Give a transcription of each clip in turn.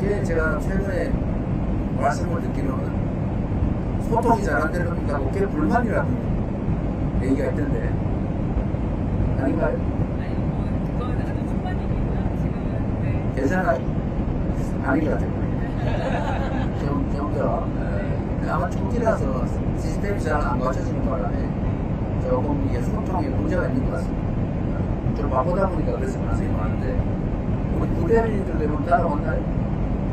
꽤 제가 최근에 말씀을 듣기로는 소통이 잘 안 되는 것하고 꽤 불만이라는 얘기가 있던데 아닌가요? 아니 뭐 그거는 아주 초반이니까 지금은 네. 괜찮아요? 아닌 것 같아요. 좀 더 아마 초기라서 시스템이 잘 안 갖춰지는 바람에 조금 이게 소통에 문제가 있는 것 같습니다. 좀 바쁘다 보니까 그래서 가능성이 많은데 우리 부대리들 때문에 따라왔나요?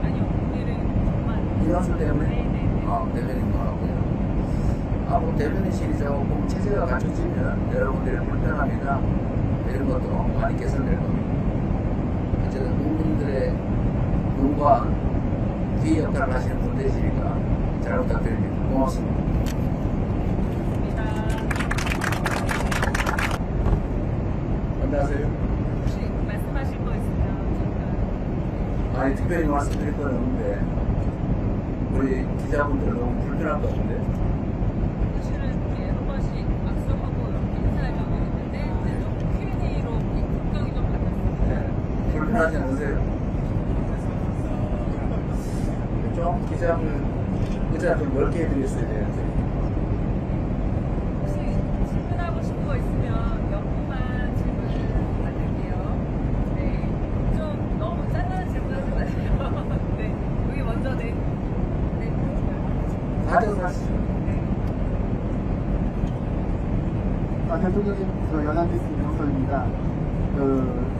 아니요 오늘은 정말 인원수 때문에? 네네네. 대변인 것 같고요. 뭐 대변인실이 조금 체제가 갖춰지면 여러분들의 불편함이나 이런 것도 많이 개선될 겁니다. 어쨌든 국민들의 눈과 귀 역할을 하시는 군대시니까 잘 부탁드립니다. 고맙습니다. 안녕하세요. 혹시 말씀하실 거 있으면 잠깐. 아니 특별히 말씀드릴 건 없는데 우리 기자분들 너무 불편할 것 같은데 사실은 이렇게 한 번씩 악수하고 이렇게 인사하려고 했는데 이제 좀 Q&A로 국경이 좀 바뀌었어요. 불편하지 않으세요? 좀 기자분 의자 좀 넓게 해드렸어야 되는데 혹시 질문하고 싶은 거 있으면 몇 분만 질문 받을게요. 네. 좀 너무 짠한 질문하지 마세요. 네. 여기 먼저 네. 네. 다들 하시죠. 네. 대통령님, 저 연합뉴스 이명석입니다.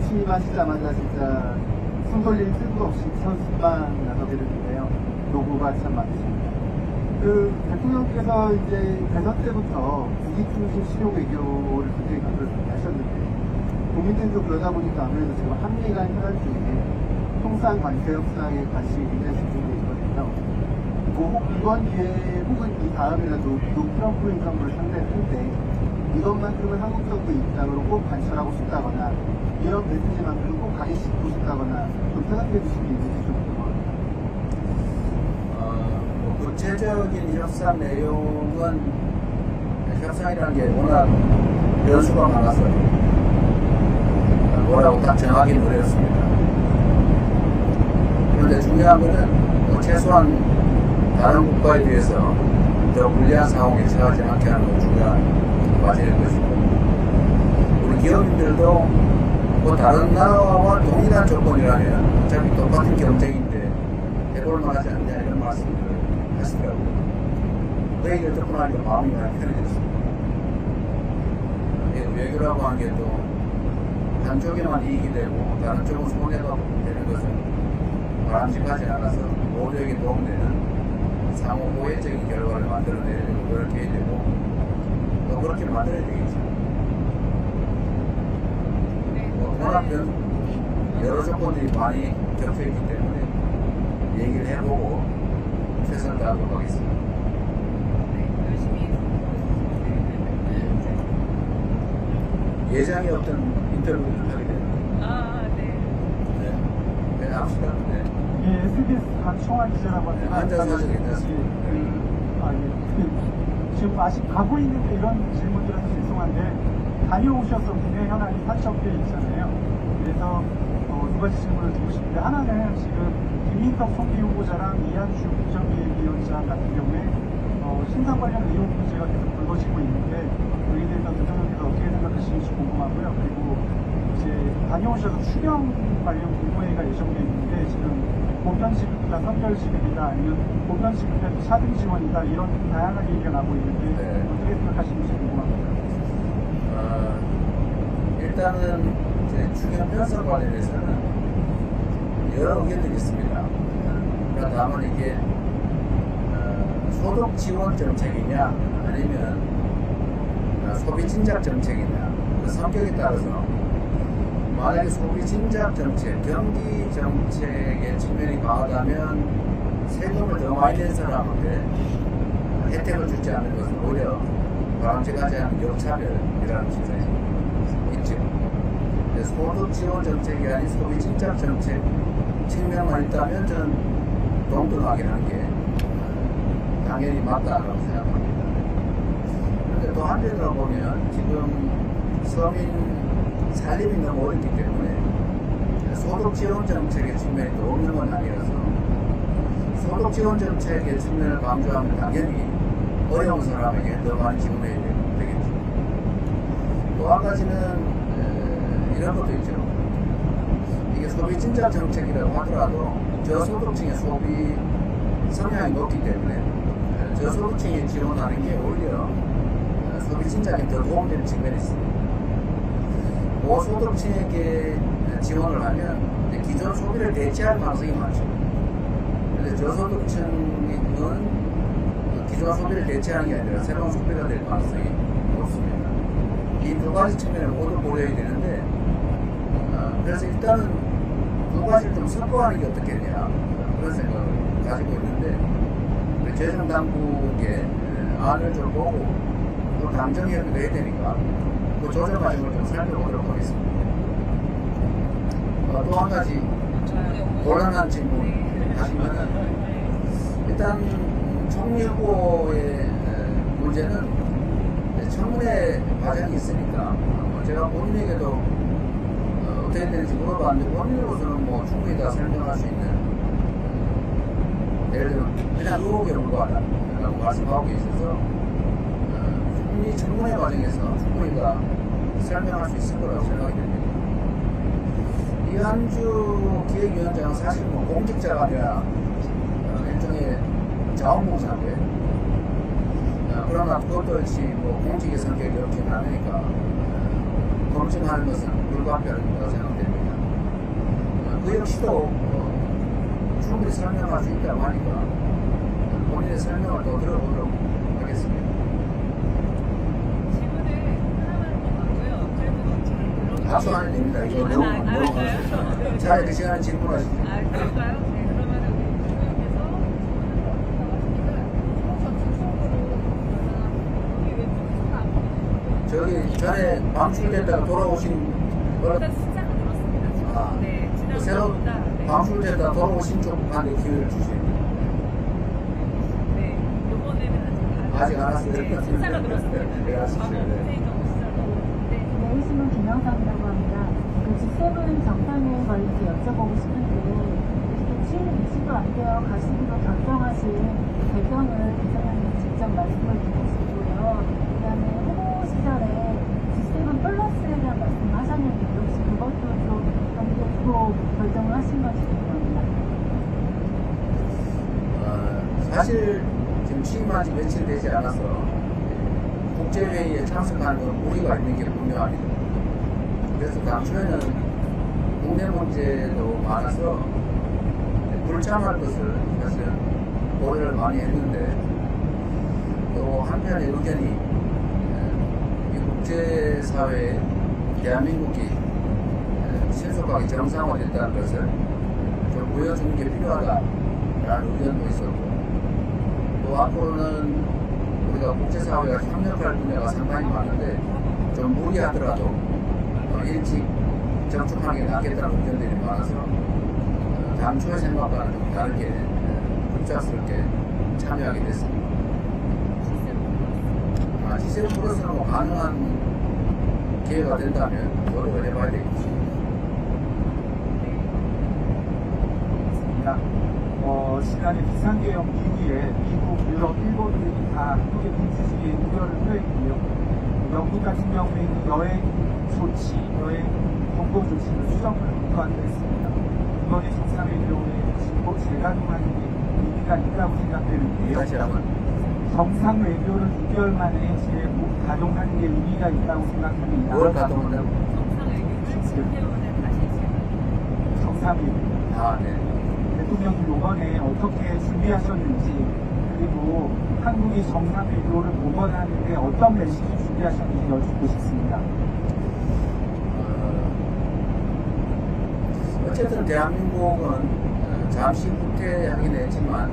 취임하시자마자 진짜 숨 돌릴 틈도 없이 선수만 나서게 됐는데요. 노고가 참 많으십니다. 대통령께서 이제 대선 때부터 국익중심 실용 외교를 굉장히 강조하셨는데, 국민들도 그러다 보니까 아무래도 지금 한미 간 혈안 중에 통상 관세 협상에 관심이 굉장히 집중되어 있거든요. 뭐 이번 기회에 혹은 이 다음이라도 미국 트럼프 행정부를 상대할 때 이것만큼은 한국 정부 입장으로 꼭 관철하고 싶다거나 이런 메시지만큼 꼭 가리키고 싶다거나 좀 생각해 주신 게 있는지 좀 궁금합니다. 뭐 구체적인 협상 내용은 협상이라는 게 워낙 변수가 많아서 뭐라고 딱 정하기는 어렵습니다. 그런데 중요한 거는 뭐 최소한 다른 국가에 비해서 더 불리한 상황에 처하지 않게 하는 건 중요한 과제일 것이고 우리 기업인들도 뭐 다른 나라와 동일한 조건이라면 어차피 똑같은 경쟁인데 해볼만 하지 않냐 이런 말씀을 하시더라고요. 그 얘기를 듣고 나니까 마음이 많이 편해졌습니다. 외교라고 하는 게 또 한쪽에만 이익이 되고 다른 쪽은 손해가 되는 것은 바람직하지 않아서 모두에게 도움되는 상호 호혜적인 결과를 만들어내려고 노력해야 되고 또 그렇게 만들어야 되겠죠. 워낙 여러 조건들이 많이 겹쳐있기 때문에 얘기를 해보고 최선을 다하도록 하겠습니다. 네, 열심히 예정이 없던 인터뷰를 하게 되는데 네, 합시다. 네. 예, SBS 박청환 기자라고 합니다. 앉아서 하셔도 괜찮습니다. 지금 아직 가고 있는데 이런 질문들은 죄송한데 다녀오셔서 국내 현안이 4척 개 있잖아요. 그래서 두 가지 질문을 드리고 싶은데 하나는 지금 김민석 총리 후보자랑 이한주 국정기획위원장 같은 경우에 신상 관련 의혹 문제가 계속 불거지고 있는데 여기에 대해서 대통령께서 어떻게 생각하시는지 궁금하고요. 그리고 이제 다녀오셔서 추경 관련 공모회가 예정되어 있는데 지금 보편지급이다, 선별지급이다, 아니면 보편지급이다, 차등 지원이다 이런 다양한 얘기가 나오고 있는데 네. 어떻게 생각하시는지 궁금합니다. 일단은 이제 추경 편성 관련해서는 여러 의견들이 있습니다. 그러니까 다만 이게 소득 지원 정책이냐 아니면 소비 진작 정책이냐 그 성격에 따라서 만약에 소비 진작 정책, 경기 정책의 측면이 강하다면 세금을 더 많이 낸 사람한테 혜택을 주지 않는 것은 오히려 바람직하지 않은 역차별이라는 측면이 있죠. 소득 지원 정책이 아닌 소비 진작 정책 측면만 있다면 저는 동등하게 하는 게 당연히 맞다라고 생각합니다. 그런데 또 한편으로 보면 지금 서민 살림이 너무 어렵기 때문에 소득 지원 정책의 측면이 또 없는 건 아니라서 소득 지원 정책의 측면을 강조하면 당연히 어려운 사람에게 더 많이 지원해야 되겠죠. 또 한 가지는 이런 것도 있죠. 이게 소비 진작 정책이라고 하더라도 저소득층의 소비 성향이 높기 때문에 저소득층에 지원하는 게 오히려 소비 진작에 더 도움되는 측면이 있습니다. 고소득층에게 지원을 하면 기존 소비를 대체할 가능성이 많죠. 그런데 저소득층은 기존 소비를 대체하는 게 아니라 새로운 소비가 될 가능성이 높습니다. 이 두 가지 측면을 모두 고려해야 되는데, 그래서 일단은 두 가지를 좀 섞어가는 게 어떻겠냐, 그런 생각을 가지고 있는데, 우리 재정당국의 안을 좀 보고 또 당정협의도 해야 되니까 그 조정 과정을 좀 살펴보도록 하겠습니다. 또 한 가지 곤란한 질문 하시면은, 일단 총리 후보의 문제는 청문회 과정이 있으니까 제가 본인에게도 어떻게 되는지 물어봤는데, 본인으로서는 뭐 충분히 다 설명할 수 있는, 예를 들면 그냥 의혹에 불과하다라고 말씀하고 계셔서 충분히 청문회 과정에서 충분히 다 설명할 수 있을 거라고 생각이 됩니다. 이한주 기획위원장은 사실 뭐 공직자가 아니라 일종의 자원봉사인데, 그러나 그것도 역시 뭐 공직의 성격이 없진 않으니까 검증하는 것은 불가피할 거라고 생각됩니다. 그 역시도 충분히 설명할 수 있다고 하니까 본인의 설명을 또 들어보도록 하겠습니다. 질문을 하나만 더 하고요. 그래도 합수하는 됩니다. 이거 너무 알까요? 차라리 그 시간에 질문하시죠. 그럴까요? 네, 그러면 우리 대통령께서 저기 전에 방출됐다가 돌아오신 일단 숫자가 들었습니다. 네, 그 새로 지난번보다 방출됐다가 돌아오신 쪽한테 기회를 주시면 네, 요번에는 아직 안 왔어요. 네, 숫자가 들었습니다. 네, 알았습니다. 과거 문재인정 숫자로. 네. 내리시면 김영삼이라고 합니다. 그 G7 정상회의 관련해서 여쭤보고 싶은데, 이렇게 7, 20도 안 되어 가시기로 결정하신 배경을 기자님이 직접 말씀을 주시고요. 그 다음에 후보 시절에 G7 플러스에 대한 말씀을 하셨는데, 혹시 그것도 좀 염두에 결정을 하신 건지 궁금합니다. 사실 지금 취임한 지 며칠 되지 않아서 국제회의에 참석하는 건 무리가 있는 게 분명합니다. 그래서 당초에는 국내 문제도 많아서 불참할 것을 사실 고려를 많이 했는데, 또 한편의 의견이 이 국제사회에 대한민국이 신속하게 정상화됐다는 것을 좀 보여주는 게 필요하다라는 의견도 있었고, 또 앞으로는 우리가 국제사회가 협력할 분야가 상당히 많은데 좀 무리하더라도 일찍 접촉하는 게 낫겠다는 의견들이 많아서 당초의 생각과는 좀 다르게 급작스럽게 참여하게 됐습니다. G7 플러스는 뭐 가능한 기회가 된다면 노력을 해봐야 되겠죠. 시간에 비상계엄 이후에 미국, 유럽, 일본들이 다 한국의 민주주의에 우려를 표했고요. 영국 같은 경우에는 여행 조치, 여행 경고 조치를 수정을 검토한다 했습니다. 이번에 정상외교에 재가동하는 게 의미가 있다고 생각되는데요. 다시 한번. 정상외교를 6개월 만에 재가동하는 게 의미가 있다고 생각합니다. 뭘 가동한다고? 정상회의를 집회원에 다시 진행. 정상외교. 네. 대통령이 이번에 어떻게 준비하셨는지, 그리고 한국이 정상외교를 복원하는데 어떤 메시지 준비하셨는지 여쭙고 싶습니다. 어쨌든 대한민국은 잠시 후퇴하긴 했지만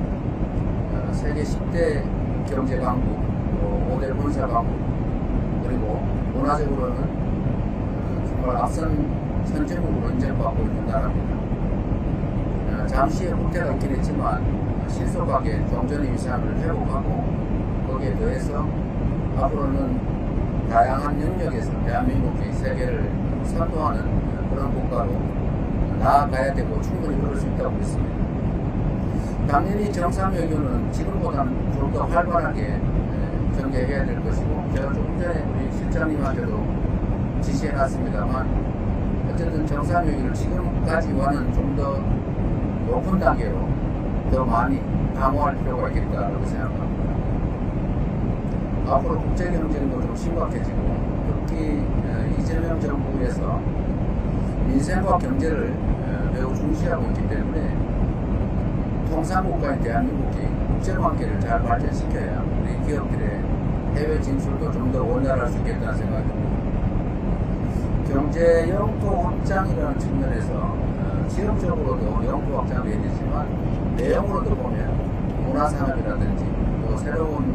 세계 10대 경제강국, 5대 군사강국, 그리고 문화적으로는 정말 앞선 선진국으로 인정받고 있는 나라입니다. 잠시의 후퇴가 있긴 했지만 신속하게 종전의 위상을 회복하고, 거기에 더해서 앞으로는 다양한 영역에서 대한민국이 세계를 선도하는 그런 국가로 나아가야 되고 충분히 그럴 수 있다고 믿습니다. 당연히 정상외교는 지금보다는 좀 더 활발하게 전개해야 될 것이고, 제가 조금 전에 우리 실장님한테도 지시해놨습니다만, 어쨌든 정상외교를 지금까지와는 좀 더 높은 단계로 더 많이 강화할 필요가 있겠다고 생각합니다. 앞으로 국제경쟁도 좀 심각해지고, 특히 이재명 정부에서 민생과 경제를 매우 중시하고 있기 때문에 통상국가인 대한민국이 국제관계를 잘 발전시켜야 우리 기업들의 해외 진출도 좀 더 원활할 수 있겠다는 생각이 듭니다. 경제 영토 확장이라는 측면에서 지역적으로도 영토 확장이 해야 되지만 내용으로도 보면 문화산업이라든지 또 새로운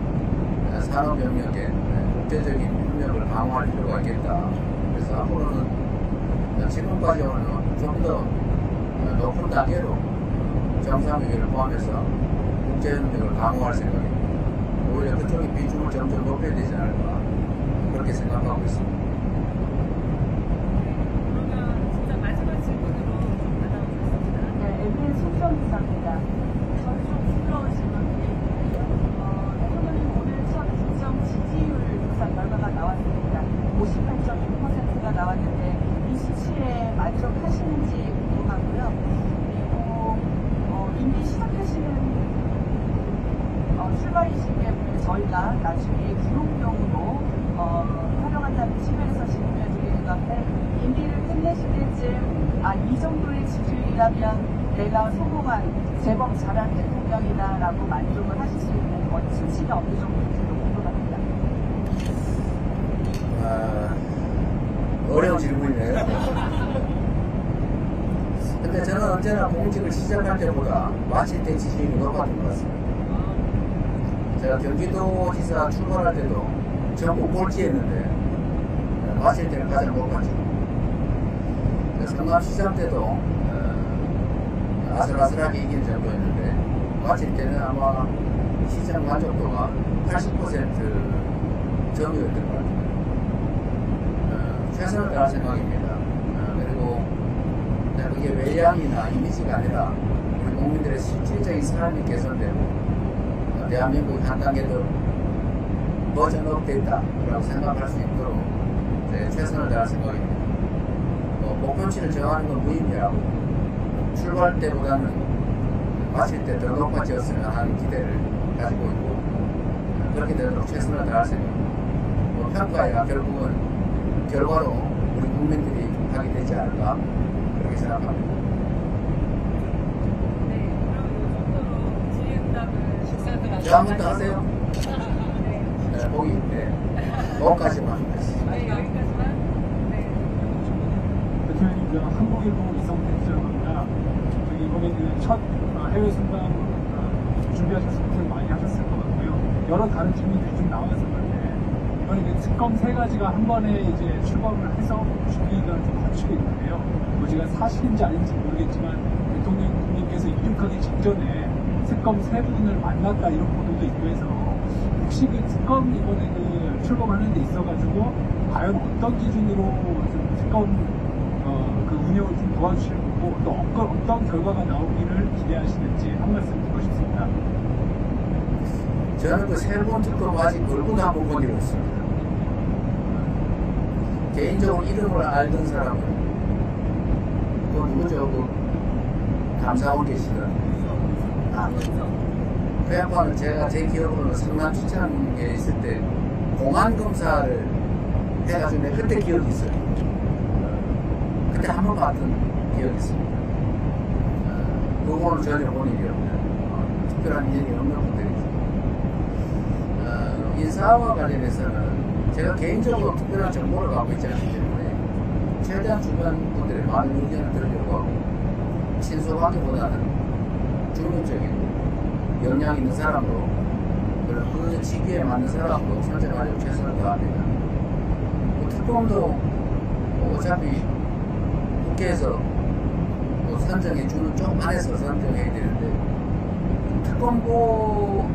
산업 영역의 국제적인 협력을 강화할 필요가 있겠다. 그래서 앞으로는 지금까지와는 좀 더 높은 단계로 정상회의를 포함해서 국제협력을 강화할 생각입니다. 오히려 그쪽의 비중을 점점 높여야 되지 않을까 그렇게 생각하고 있습니다. 그러면 진짜 마지막 질문으로 나눠보겠습니다. 네, MBN 송정기자입니다. 저는 좀 부끄러운 질문인데요. 대통령님 오늘 첫 국정 지지율 조사 결과가 나왔습니다. 58.6%가 나왔는데 이 수치에 만족하시는지 궁금하고요. 그리고 임기 시작하시는 출발이시기 때문에 저희가 나중에 구속용으로 활용한다는 측면에서 질문을 드리는 건데, 임기를 끝내실 때쯤 이 정도의 지지율이라면 내가 성공한 제법 잘한 대통령이다라고 만족을 하실 수 있는 수치가 어느 정도인지 궁금합니다. 어려운 질문이네요. 근데 저는 언제나 공직을 시작할 때보다 마칠 때 지지율이 높았던 것 같습니다. 제가 경기도지사 출발할 때도 전국 꼴찌였는데 마칠 때는 가장 높았죠. 성남시장 때도 아슬아슬하게 이긴 정도였는데 마칠 때는 아마 시장 만족도가 80% 정도였던 것 같아요. 최선을 다할 생각입니다. 그리고 그게 외양이나 이미지가 아니라 우리 국민들의 실질적인 삶이 개선되고 대한민국이 한 단계 더 버전업 됐다라고 생각할 수 있도록 최선을 다할 생각입니다. 목표치를 정하는 건 무의미하고 출발 때보다는 마칠 때 더 높아졌으면 하는 기대를 가지고 있고, 그렇게 되도록 최선을 다할 생각입니다. 평가야 결국은 결과로 우리 국민들이 하게 되지 않을까 그렇게 생각합니다. 네, 그럼 이 정도로 질의응답을 식사들 자, 한번 더 하세요. 네. 보기 거기까지만. 네, 여기까지만. 네. 대통령님, 한국일보 이성택 기자입니다. 이번에 첫 해외 순방 준비하셔서 고생 많이 하셨을 것 같고요. 여러 다른 질문들이 좀 나와서 그런데 이번에 특검 3가지가 한 번에 이제 출범을 해서 준비가 좀 갖추고 있는데요. 제가 사실인지 아닌지 모르겠지만 대통령님께서 이륙하기 직전에 특검 3분을 만났다 이런 보도도 있고 해서 혹시 특검 이번에 출범하는 데 있어가지고 과연 어떤 기준으로 좀 특검 그 운영을 좀 도와주실 거고 또 어떤 결과가 나오기를 기대하시는지 한 말씀 듣고 싶습니다. 저는 그 3번 특검 아직 얼굴도 한번 본 적이 없습니다. 개인적으로 이름을 알던 사람은 그 누구죠? 그 감사원 계시던 그 양반은 제가 제 기억으로는 성남시장에 있을 때 공안검사를 해가지고 내가 그때 기억이 있어요. 그때 한 번 봤던 기억이 있습니다. 그거는 전혀 본 일이 없는 특별한 인연이 없는 분들이죠. 인사와 관련해서는 제가 개인적으로 특별한 정보를 갖고 있지 않기 때문에 최대한 주변 분들의 많은 의견을 들으려고 하고 친소하기보다는 중립적이고 역량 있는 사람으로 그리고 그 직위에 맞는 사람으로 선정하려고 최선을 다합니다. 특검도 어차피 국회에서 선정해 주는 쪽 안에서 선정해야 되는데 특검보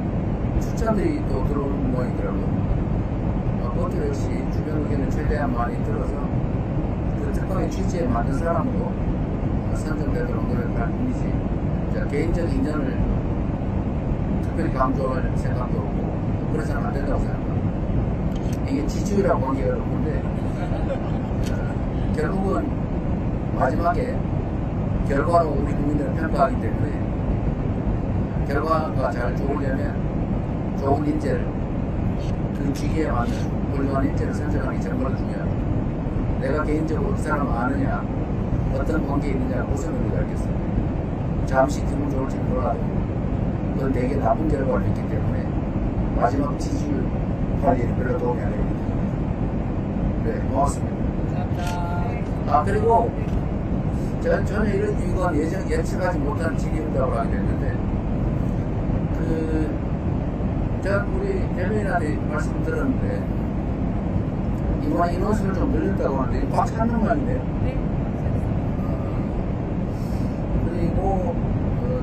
추천들이 또 들어오는 모양이더라고요. 그것도 역시 주변 의견을 최대한 많이 들어서 그 특검의 취지에 맞는 사람으로 선정되도록 노력할 뿐이지 개인적 인연을 특별히 강조할 생각도 없고 그래서는 안 된다고 생각합니다. 이게 지지율하고 관계가 없는데 결국은 마지막에 결과로 우리 국민들을 평가하기 때문에 결과가 잘 좋으려면 좋은 인재를 그 직위에 맞는 훌륭한 인재를 선정하는 게 정말 중요합니다. 내가 개인적으로 그 사람을 아느냐 어떤 관계에 있느냐 무슨 의미가 있겠습니까? 잠시 기분 좋을지 몰라도 그건 되게 나쁜 결과를 했기 때문에 마지막 지지율 관리에 별로 도움이 안 됩니다. 네, 고맙습니다. 감사합니다. 그리고 전혀 이런 이유가 예측하지 못한 지기라고 하게 됐는데 제가 우리 대변인한테 말씀 들었는데 이번에 인원수를 좀 늘렸다고 하는데 꽉 찼는 말인데요. 네. 그리고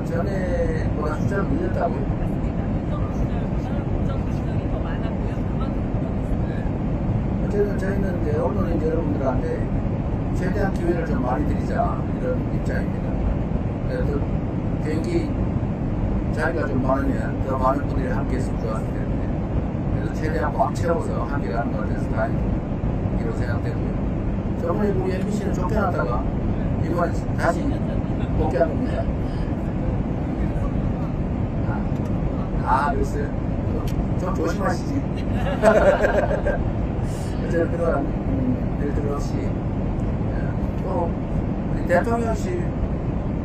전에보다 숫자를 늘렸다고요? 맞습니다. 국정 시절이 더 많았고요. 그만큼 더 어쨌든 저희는 이제 언론인 여러분들한테 최대한 기회를 좀 많이 드리자 이런 입장입니다. 그래서 비행기 자리가 좀 많으면 더 많은 분들이 함께 했으면 좋았을 텐데 그래서 최대한 꽉 채워서 함께 가는 것 같아서 다행이라고 생각되고요. 저번에 우리 MBC는 쫓겨났다가 이번에 다시 복귀한 겁니다. 글쎄요. 좀 조심하시지. 어쨌든 그런 일들 없이 또 우리 대통령실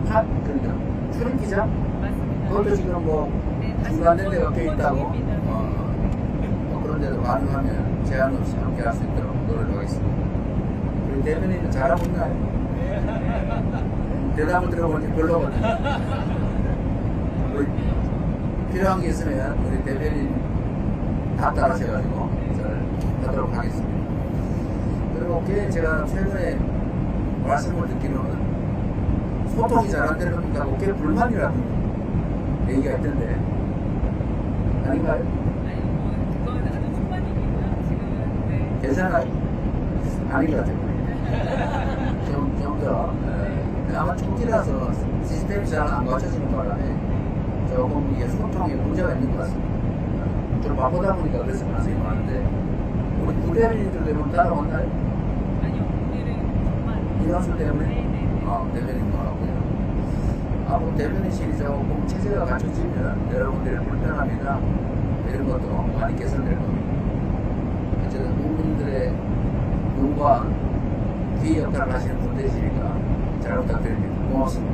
그러니까 출입기자 맞습니다. 그것도 지금 뭐 네, 다시 중단된 데가 번 꽤 있다고 중입니다. 뭐 그런 데도 가능하면 제한 없이 함께 할 수 있도록 노력하겠습니다. 우리 대변인은 잘하고 있나요? 대답을 들어보니 별로거든요. 필요한 게 있으면 우리 대변인 다 따라하셔가지고 잘 하도록 하겠습니다. 그리고 제가 최근에 말씀을 듣기로는 소통이 잘 안 되는 꽤 불만이라는 얘기가 있던데 아닌가요? 아니, 그거는 아주 초반이고요. 지금은 네. 괜찮아요? 아닌 것 같아요. 좀 더 아마 초기라서 시스템이 잘 안 갖춰지는 바람에 조금 이게 소통에 문제가 있는 것 같습니다. 좀 바쁘다 보니까 그래서 가능성이 많은데 우리 부대변인들 때문에 따라왔나요? 아니요, 오늘은 정말 인원수 때문에? 네네. 대변인도 하고요. 뭐 대변인실이 조금 체제가 갖춰지면 여러분들의 불편함이나 이런 것도 많이 개선될 겁니다. 어쨌든 국민들의 눈과 귀 역할을 하시는 분들이시니까 잘 부탁드립니다. 고맙습니다.